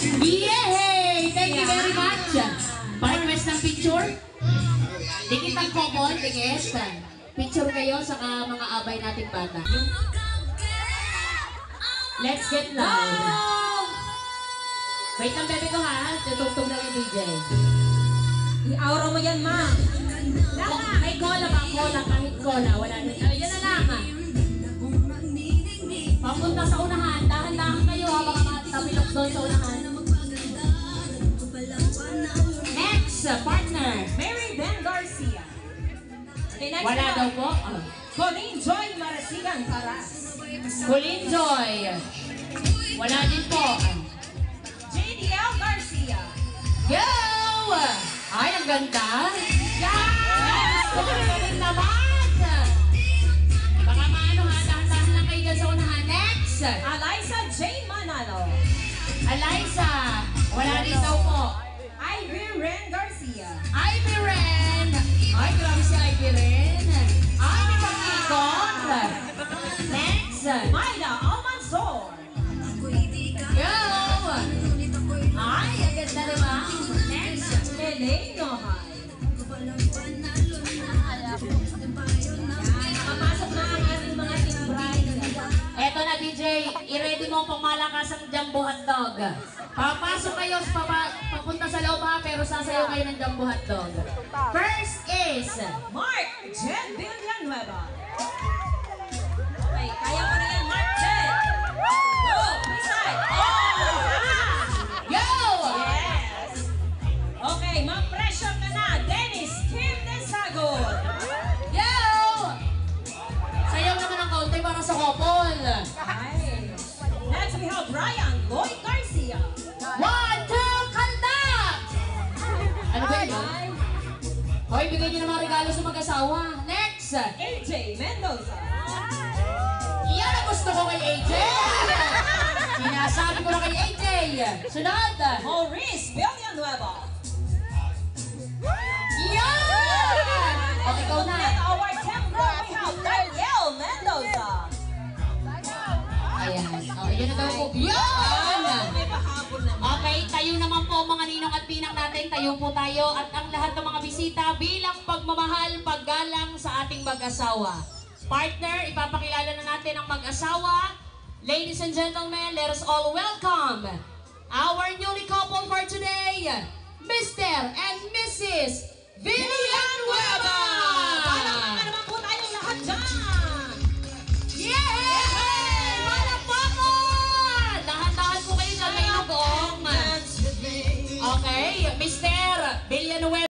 Yay! Thank you very much. Pa-request ng picture? Dikit ang couple, dikit. Picture kayo sa mga abay nating bata. Let's get loud. Wait lang, bebe ko ha. Tutugtog lang yung DJ. I-aura mo yan, ma. May cola ba? Cola, kahit cola. Wala na. Yan na lang ha. Papunta sa unahan. Dahan-dahan kayo ha. Baka matapilok doon sa unahan. Next, partner. Mary Ben Garcia. Okay, next Wala daw po. Colleen Joy Marasigan Taras. Colleen Joy. Wala din po. JDL Garcia. Go! Ay, ang ganda. Yes! Kumain naman. Baka maano ha. Dahan-dahan lang kayo dyan sa unahan. Next. Eliza J. Manalo. Eliza. Wala din daw po. Ivy Ren Garcia. Ivy Ren. Ay, grabe si Ivy Ren. Ay, may pag-ikot. Next. Maida Almanzor. Go! Ay, ang ganda naman. Next. Elaine Nohay. Nakapasok na ang ating mga team bride. Eto na, DJ. I-ready mo ang pamalakas ang Jumbo Hotdog. Papasok kayo, papunta sa loob ha, pero sasayaw kayo ng Jumbo Hotdog. First is Mark Jen Villanueva. Okay, kaya mo na yan, Mark Jen. Go, beside. Go! Yes. Okay, ma-pressure ka na. Dennis Kim Desagod. Go! Sayaw naman ng kaunti para sa couple. Ay. Next we have Ryan Lloyd Garcia. 1, 2, kanta! Ano ba yun? Hoy, bigay niyo naman regalo sa mag-asawa. Next! AJ Mendoza. Yan ang gusto ko kay AJ! Sinasabi ko na kay AJ! Sunod! Maurice Villanueva. Yan! O, ikaw na. And our tempo we have Daniel Mendoza. Ayan. O, yan na daw po. Yan! May pahabol naman. Okay, tayo naman po mga ninong at pinang natin. Tayo po tayo at ang lahat ng mga bisita bilang pagmamahal, paggalang sa ating mag-asawa. Partner, ipapakilala na natin ang mag-asawa. Ladies and gentlemen, let us all welcome our newly couple for today, Mr. and Mrs. Villanueva! Palakpakan naman po tayong lahat dyan. Yay! Malakpakan! Dahan-dahan po kayo dyan, may lugong. Okay, Mr. Villanueva.